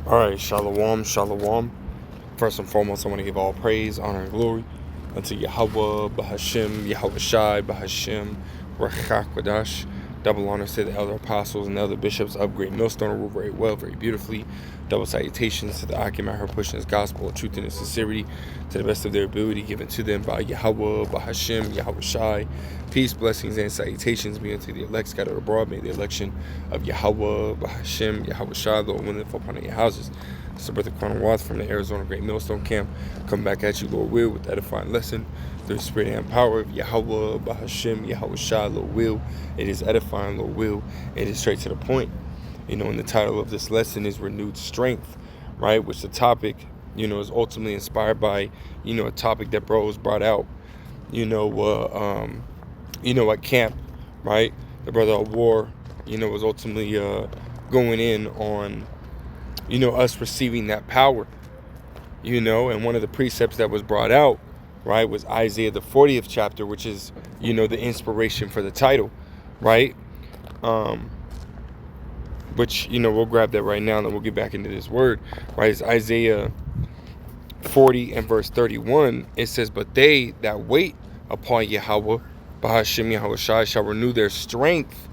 All right, shalom, shalom. First and foremost, I want to give all praise, honor, and glory unto Yahweh, Bahashem, Yahweh Shai, Bahashem, Rachakwadash. Double honors to the elder apostles and elder bishops of Great Millstone, who rule very well, very beautifully. Double salutations to the Akim out here pushing his gospel of truth and sincerity to the best of their ability, given to them by Yahweh, Bahashem, Yahweh Shai. Peace, blessings, and salutations be unto the elect scattered abroad. May the election of Yahweh, Bahashem, Yahweh Shai, Lord, willing, fall upon your houses. It's the Brother Quantum Watts from the Arizona Great Millstone Camp. Come back at you, Lord will, with the edifying lesson through the spirit and power of Yahweh, Bahashem, Yahweh Shai, Lord will. It is edifying, Lord will. It is straight to the point. You know, and the title of this lesson is Renewed Strength, right? Which the topic, you know, is ultimately inspired by, you know, a topic that bros brought out, at camp, right? The brother of war, was ultimately going in on, us receiving that power, and one of the precepts that was brought out, right, was Isaiah the 40th chapter, which is, the inspiration for the title, right? Which, we'll grab that right now and then we'll get back into this word, right? It's Isaiah 40 and verse 31. It says, but they that wait upon Yahweh, Bahashem Yahweh Shai, shall renew their strength,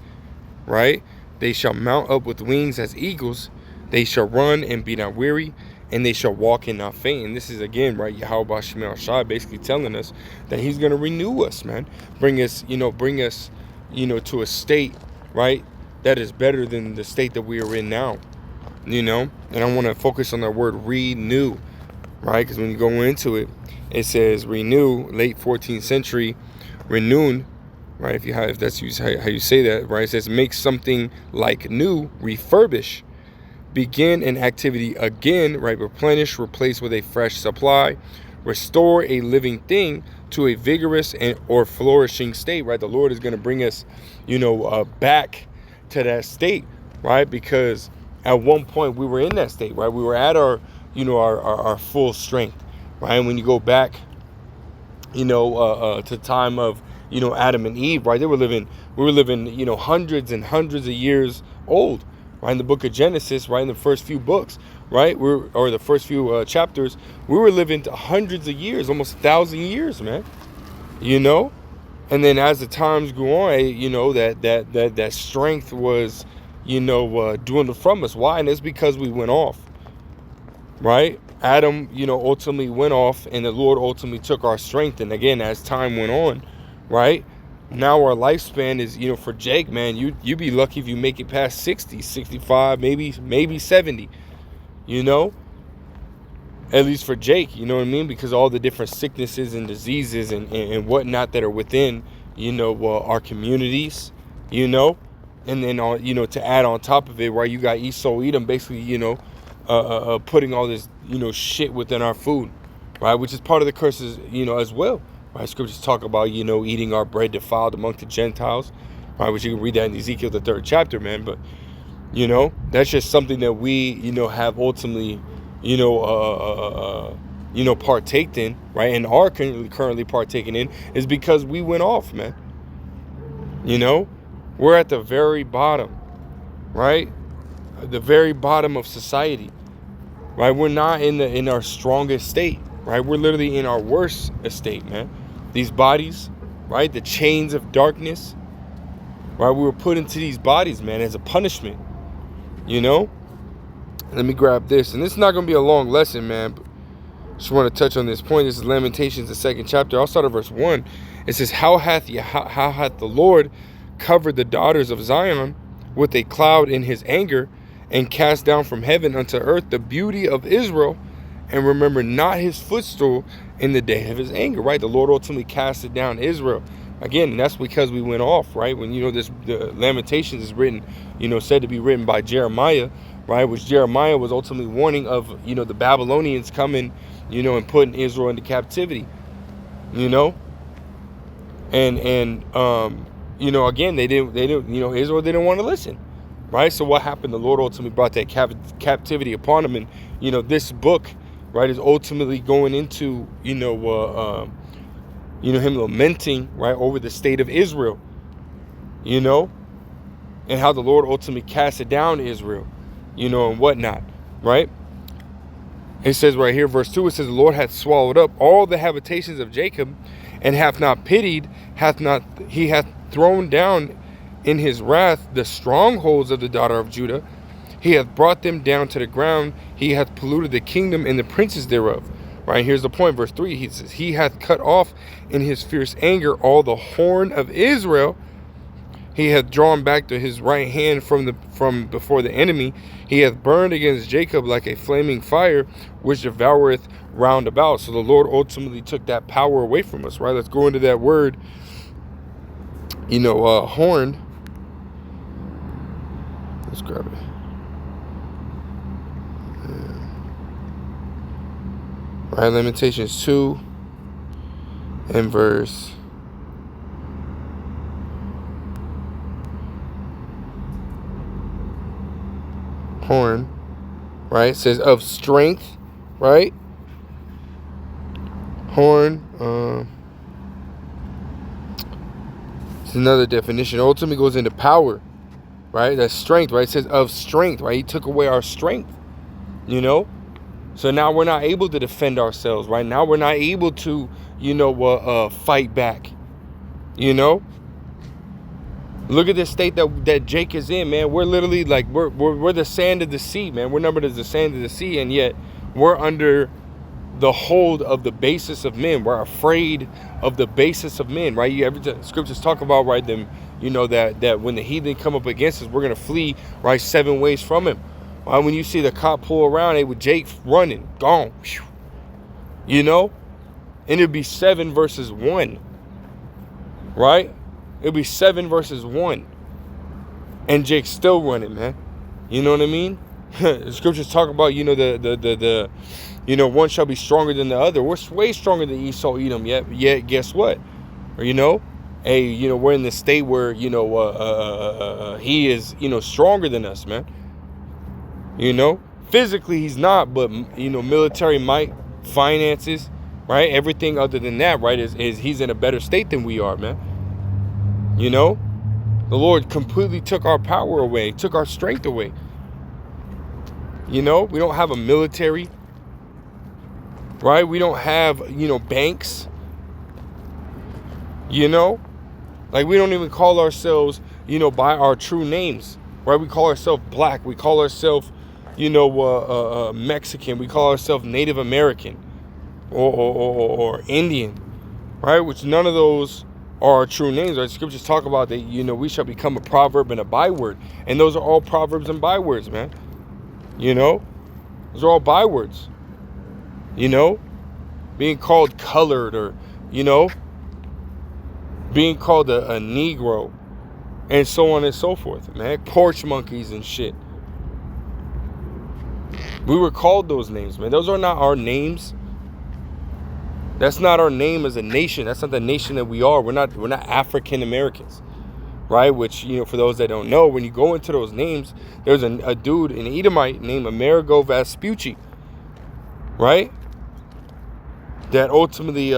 right? They shall mount up with wings as eagles. They shall run and be not weary, and they shall walk and not faint. And this is, again, right, Yahweh Bahashem Yahweh Shai basically telling us that he's going to renew us, man. Bring us, to a state, right, that is better than the state that we are in now, And I want to focus on that word renew, right? Because when you go into it, it says renew, late 14th century, renewed, right? If that's how you say that, right? It says make something like new, refurbish, begin an activity again, right? Replenish, replace with a fresh supply, restore a living thing to a vigorous or flourishing state, right? The Lord is going to bring us, back to that state, right? Because at one point we were in that state, right? We were at our full strength, right? And when you go back, to the time of, Adam and Eve, right? We were living, hundreds and hundreds of years old, right? In the book of Genesis, right? In the first few books, right? The first few chapters, we were living to hundreds of years, almost 1,000 years, man. And then as the times go on, that strength was, dwindled from us. Why? And it's because we went off, right? Adam, ultimately went off, and the Lord ultimately took our strength. And again, as time went on, right, now our lifespan is, for Jake, man, you be lucky if you make it past 60, 65, maybe 70, at least for Jake, you know what I mean? Because all the different sicknesses and diseases and whatnot that are within, our communities, and then, to add on top of it, right, you got Esau Edom basically, putting all this, shit within our food, right, which is part of the curses, as well, right? Scriptures talk about, eating our bread defiled among the Gentiles, right, which you can read that in Ezekiel, the 3rd chapter, man. But, that's just something that we, have ultimately, partaked in, right, and are currently partaking in, is because we went off, man. We're at the very bottom, right? The very bottom of society, right? We're not in our strongest state, right? We're literally in our worst estate, man. These bodies, right? The chains of darkness, right? We were put into these bodies, man, as a punishment, Let me grab this, and this is not going to be a long lesson, man, but just want to touch on this point. This is Lamentations, the 2nd chapter. I'll start at verse 1. It says, how hath the Lord covered the daughters of Zion with a cloud in his anger, and cast down from heaven unto earth the beauty of Israel, and remember not his footstool in the day of his anger, right? The Lord ultimately casted down Israel. Again, and that's because we went off, right? When, the Lamentations is written, said to be written by Jeremiah, right? Which Jeremiah was ultimately warning of, the Babylonians coming, and putting Israel into captivity, and again, they didn't, Israel didn't want to listen, right? So what happened? The Lord ultimately brought that captivity upon them, and, this book, right, is ultimately going into, him lamenting, right, over the state of Israel, and how the Lord ultimately casted down Israel, and whatnot, right? It says right here, verse 2, it says, the Lord hath swallowed up all the habitations of Jacob, and hath not pitied, he hath thrown down in his wrath the strongholds of the daughter of Judah. He hath brought them down to the ground. He hath polluted the kingdom and the princes thereof. Right, here's the point, verse 3. He says, he hath cut off in his fierce anger all the horn of Israel. He hath drawn back to his right hand from before the enemy. He hath burned against Jacob like a flaming fire, which devoureth round about. So the Lord ultimately took that power away from us, right? Let's go into that word, horn. Let's grab it. Right, Lamentations 2 and verse horn, right? It says of strength, right? Horn, it's another definition. Ultimately goes into power, right? That's strength, right? It says of strength, right? He took away our strength, So now we're not able to defend ourselves, right? Now we're not able to, fight back, Look at the state that Jake is in, man. We're literally like, we're the sand of the sea, man. We're numbered as the sand of the sea, and yet we're under the hold of the basis of men. We're afraid of the basis of men, right? Scriptures talk about, right, them, that when the heathen come up against us, we're going to flee, right, 7 ways from him. Right? When you see the cop pull around, with Jake running, gone, and it'd be 7 versus 1, right? It'd be 7 versus 1, and Jake's still running, man. You know what I mean? The scriptures talk about, one shall be stronger than the other. We're way stronger than Esau, Edom. Yet guess what? We're in the state where he is stronger than us, man. Physically he's not, but military might, finances, right? Everything other than that, right, is he's in a better state than we are, man. The Lord completely took our power away, took our strength away. We don't have a military, right? We don't have, banks, like we don't even call ourselves, by our true names, right? We call ourselves black. We call ourselves, Mexican. We call ourselves Native American or Indian, right? Which none of those are our true names, right? Scriptures talk about that, we shall become a proverb and a byword. And those are all proverbs and bywords, man. Those are all bywords. Being called colored, or, being called a Negro, and so on and so forth, man. Porch monkeys and shit. We were called those names, man. Those are not our names. That's not our name as a nation. That's not the nation that we are. We're not African Americans, right? Which, for those that don't know, when you go into those names, there's a dude, an Edomite named Amerigo Vespucci, right? That ultimately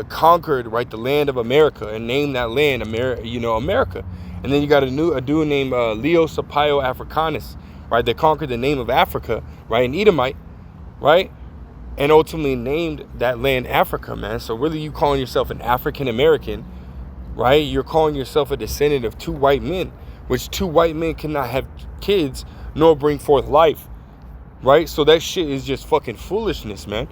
conquered, right, the land of America and named that land America. And then you got a dude named Leo Sapaio Africanus, right, that conquered the name of Africa, right, an Edomite, right? And ultimately named that land Africa, man. So whether you calling yourself an African American, right, you're calling yourself a descendant of 2 white men, which 2 white men cannot have kids nor bring forth life, right? So that shit is just fucking foolishness, man.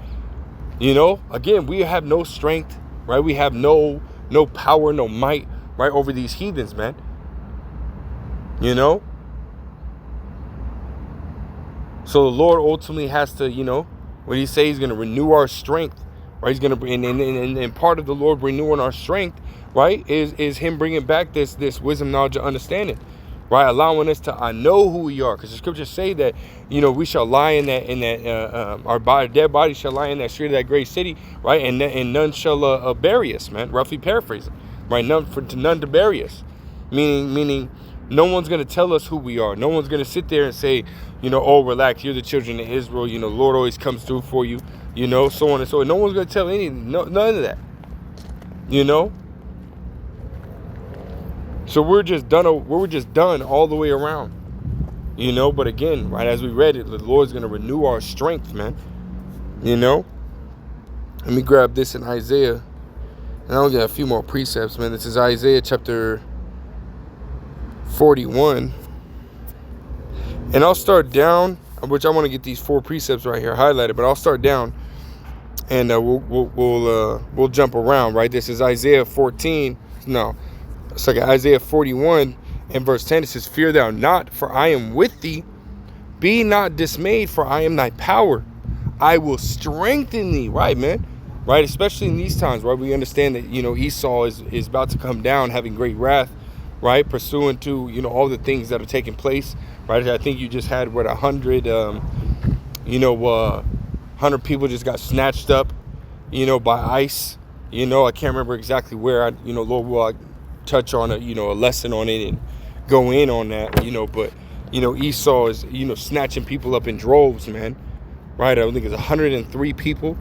Again, we have no strength, right? We have no power, no might, right, over these heathens, man. So the Lord ultimately has to, what he says, he's going to renew our strength, right? He's going to, and part of the Lord renewing our strength, right, is him bringing back this wisdom, knowledge, and understanding, right? Allowing us to know who we are, because the scriptures say that, we shall lie in that our dead body shall lie in that street of that great city, right? And none shall bury us, man. Roughly paraphrasing, right? None to bury us, meaning no one's going to tell us who we are. No one's going to sit there and say, oh, relax, you're the children of Israel, the Lord always comes through for you, so on and so on. No one's going to tell anything, none of that, So we're just done all the way around, but again, right, as we read it, the Lord's going to renew our strength, man. You know? Let me grab this in Isaiah. And I'll get a few more precepts, man. This is Isaiah chapter 41. And I'll start down, which I want to get these 4 precepts right here highlighted, but I'll start down and we'll jump around, right? This is Isaiah 14. No, it's like Isaiah 41 and verse 10. It says, "Fear thou not, for I am with thee. Be not dismayed, for I am thy power. I will strengthen thee." Right, man? Right? Especially in these times, right? We understand that, Esau is about to come down, having great wrath, right? Pursuant to, all the things that are taking place, right? I think you just had, 100 people just got snatched up, by ICE. I can't remember exactly where. Lord will touch on a lesson on it and go in on that, but, Esau is, snatching people up in droves, man. Right? I think it's 103 people,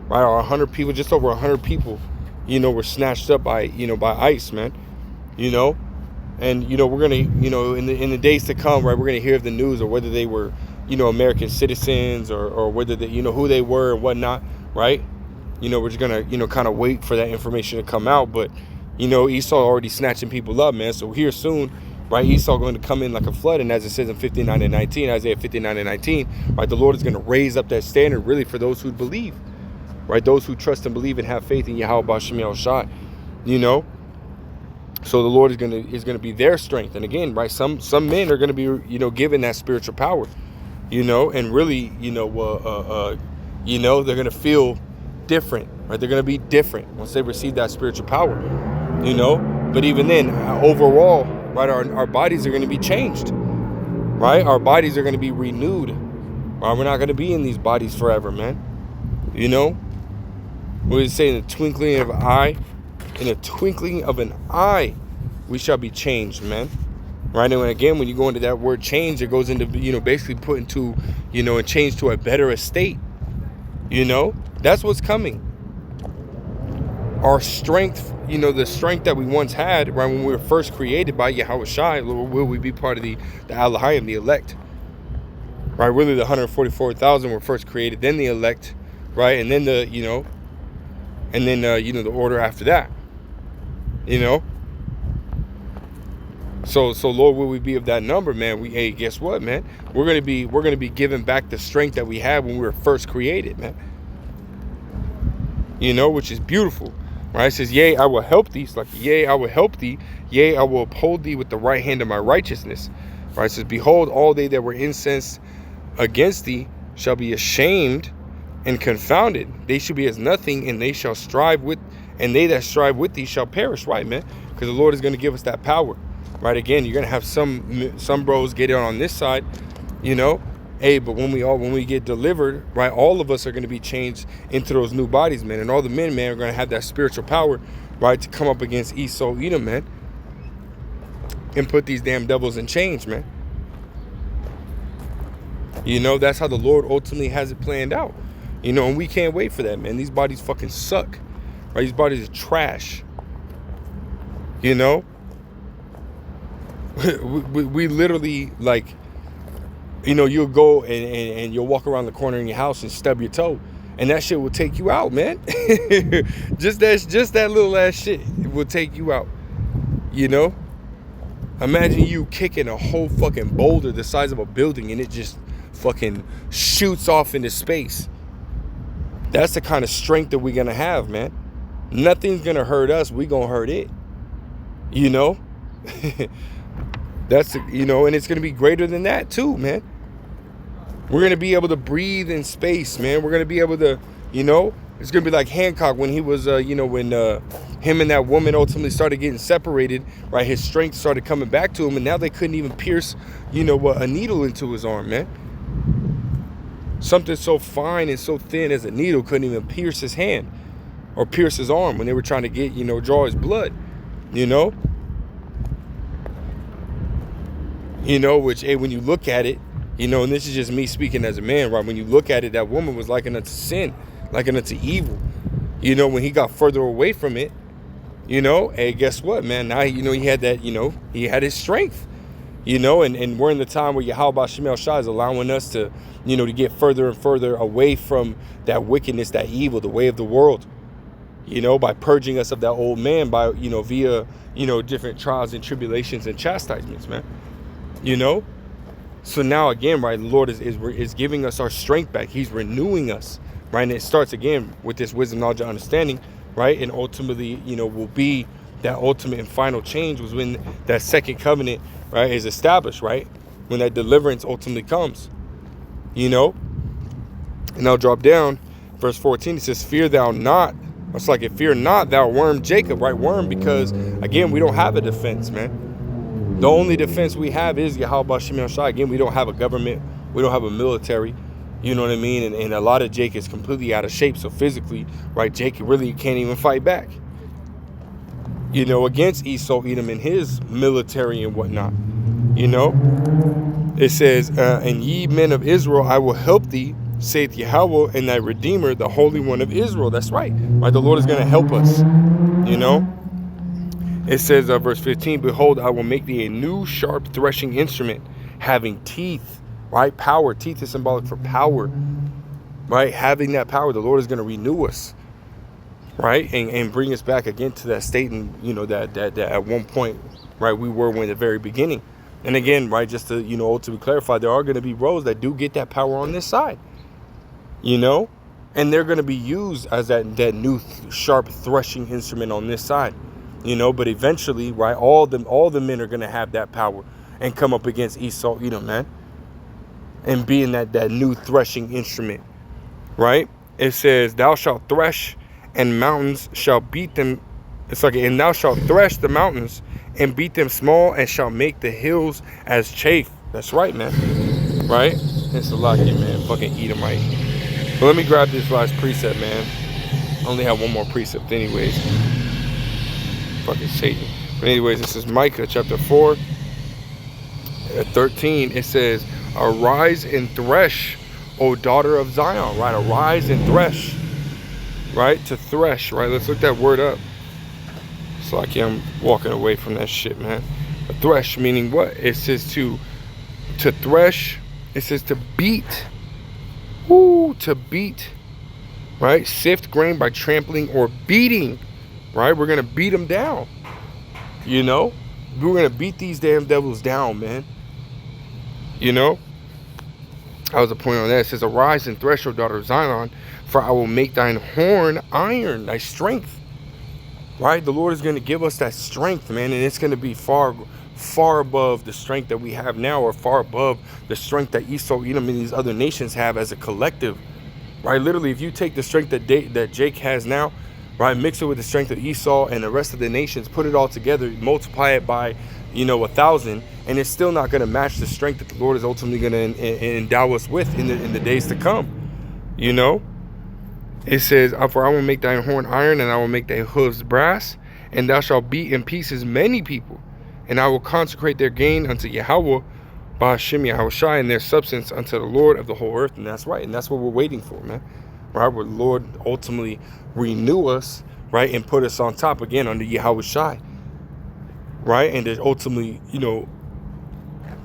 right? Or 100 people, just over 100 people, were snatched up by ICE, man. And, we're going to, in the days to come, right, we're going to hear the news of whether they were, American citizens or whether they, who they were and whatnot, right? We're just going to, kind of wait for that information to come out. But, Esau already snatching people up, man. So here soon, right, Esau going to come in like a flood. And as it says in 59 and 19, Isaiah 59 and 19, right, the Lord is going to raise up that standard really for those who believe, right? Those who trust and believe and have faith in Yahweh B'Shem Yahushua, So the Lord is gonna be their strength. And again, right, some men are gonna be, given that spiritual power, and really, they're gonna feel different, right? They're gonna be different once they receive that spiritual power, But even then, overall, right, our bodies are gonna be changed, right? Our bodies are gonna be renewed, right? We're not gonna be in these bodies forever, man. What does it say? In the twinkling of an eye? In a twinkling of an eye, we shall be changed, man. Right? And again, when you go into that word change, it goes into, basically put into, and change to a better estate. That's what's coming. Our strength, the strength that we once had, right, when we were first created by Yahweh Shai, will we be part of the Elohim, the elect? Right? Really, the 144,000 were first created, then the elect, right? And then the, the order after that. So Lord, will we be of that number, man? Hey, guess what, man? We're gonna be given back the strength that we had when we were first created, man. Which is beautiful, right? It says, "Yea, I will help thee." It's like, "Yea, I will help thee. Yea, I will uphold thee with the right hand of my righteousness." Right? It says, "Behold, all they that were incensed against thee shall be ashamed and confounded. They shall be as nothing, and they that strive with thee shall perish." Right, man? Because the Lord is going to give us that power. Right? Again, you're going to have some bros get it on this side, Hey, but when we get delivered, right, all of us are going to be changed into those new bodies, man. And all the men, man, are going to have that spiritual power, right, to come up against Esau, Edom, man, and put these damn devils in chains, man. That's how the Lord ultimately has it planned out. And we can't wait for that, man. These bodies fucking suck. Right? These bodies are trash. We literally, like, you'll go and you'll walk around the corner in your house and stub your toe. And that shit will take you out, man. just that little ass shit will take you out. Imagine you kicking a whole fucking boulder the size of a building and it just fucking shoots off into space. That's the kind of strength that we're gonna have, man. Nothing's gonna hurt us. We gonna hurt it. That's, and it's gonna be greater than that too, man. We're gonna be able to breathe in space, man. We're gonna be able to, it's gonna be like Hancock when he was, when him and that woman ultimately started getting separated, right? His strength started coming back to him, and now they couldn't even pierce, a needle into his arm, man. Something so fine and so thin as a needle couldn't even pierce his hand or pierce his arm when they were trying to get, draw his blood, which, hey, when you look at it, and this is just me speaking as a man, right? When you look at it, that woman was likened unto sin, likened unto evil. When he got further away from it, hey, guess what, man? Now, he had that, he had his strength. You know, and we're in the time where Yahweh Shemel Shai is allowing us to, you know, to get further and further away from that wickedness, that evil, the way of the world, you know, by purging us of that old man, by, you know, via, you know, different trials and tribulations and chastisements, man, you know. So now again, right, the Lord is giving us our strength back. He's renewing us, right? And it starts again with this wisdom, knowledge, and understanding, right? And ultimately, you know, will be that ultimate and final change was when that second covenant, right, is established, right? When that deliverance ultimately comes, you know. And I'll drop down, verse 14, it says, fear thou not. It's like, fear not thou worm Jacob, right? Worm, because again, we don't have a defense, man. The only defense we have is Yahweh Shemel Shai. Again, we don't have a government. We don't have a military. You know what I mean? And a lot of Jake is completely out of shape. So physically, right, Jake really can't even fight back, you know, against Esau, Edom, and his military and whatnot. You know, it says, and ye men of Israel, I will help thee, saith Yahweh, and thy Redeemer, the Holy One of Israel. That's right. Right, the Lord is going to help us, you know. It says, verse 15, behold, I will make thee a new sharp threshing instrument, having teeth, right? Power. Teeth is symbolic for power, right? Having that power, the Lord is going to renew us, right? And bring us back again to that state, and, you know, that at one point, right, we were in the very beginning. And again, right, just to, you know, ultimately clarify, there are going to be rows that do get that power on this side, you know, and they're going to be used as that new sharp threshing instrument on this side. You know, but eventually, right, all the men are going to have that power and come up against Esau, you know, man, and being that new threshing instrument, right? It says, thou shalt thresh and mountains shall beat them. It's like, and thou shalt thresh the mountains and beat them small and shall make the hills as chaff. That's right, man, right? It's a lot here, man, fucking Edomite. But let me grab this last precept, man. I only have one more precept anyways. Fucking Satan. But anyways, this is Micah chapter 4 at 13. It says, arise and thresh, O daughter of Zion. Right, arise and thresh. Right, to thresh. Right, let's look that word up. It's like, yeah, I'm walking away from that shit, man. But thresh meaning what? It says to thresh. It says to beat. Woo, to beat. Right, sift grain by trampling or beating. Right, we're gonna beat them down. You know, we're gonna beat these damn devils down, man. You know, I was a point on that. It says, arise and thresh, O daughter of Zion, for I will make thine horn iron, thy strength. Right, the Lord is gonna give us that strength, man, and it's gonna be far above the strength that we have now, or far above the strength that Esau, Edom, and these other nations have as a collective. Right, literally, if you take the strength that Jake has now, right, mix it with the strength of Esau and the rest of the nations, put it all together, multiply it by, you know, 1,000, and it's still not going to match the strength that the Lord is ultimately going to endow us with in the days to come. You know, it says, for I will make thine horn iron, and I will make thy hooves brass, and thou shalt beat in pieces many people, and I will consecrate their gain unto Yahweh, Bahashem Yahweh Shai, and their substance unto the Lord of the whole earth. And that's right, and that's what we're waiting for, man. Right, where the Lord ultimately renew us, right, and put us on top again under Yahweh Shai, right, and then ultimately, you know,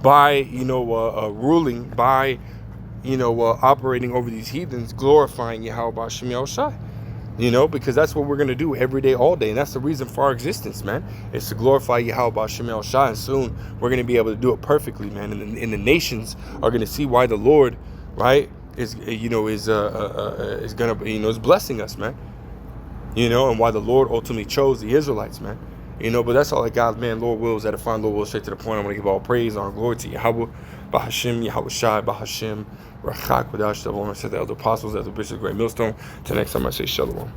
by, you know, ruling, by, you know, operating over these heathens, glorifying Yahweh Shemel Shai, you know, because that's what we're going to do every day, all day, and that's the reason for our existence, man, is to glorify Yahweh Shemel Shai, and soon we're going to be able to do it perfectly, man, and the nations are going to see why the Lord, right, is gonna, you know, is blessing us, man, you know, and why the Lord ultimately chose the Israelites, man, you know. But that's all I got, man. Lord wills, at a fine Lord will, straight to the point. I want to give all praise, honor, glory to Yahweh, Bahashem, Yahweh Shai, Bahashem, Rachak, Wadash, the elder apostles, as the bishop of the great millstone. Till next time, I say shalom.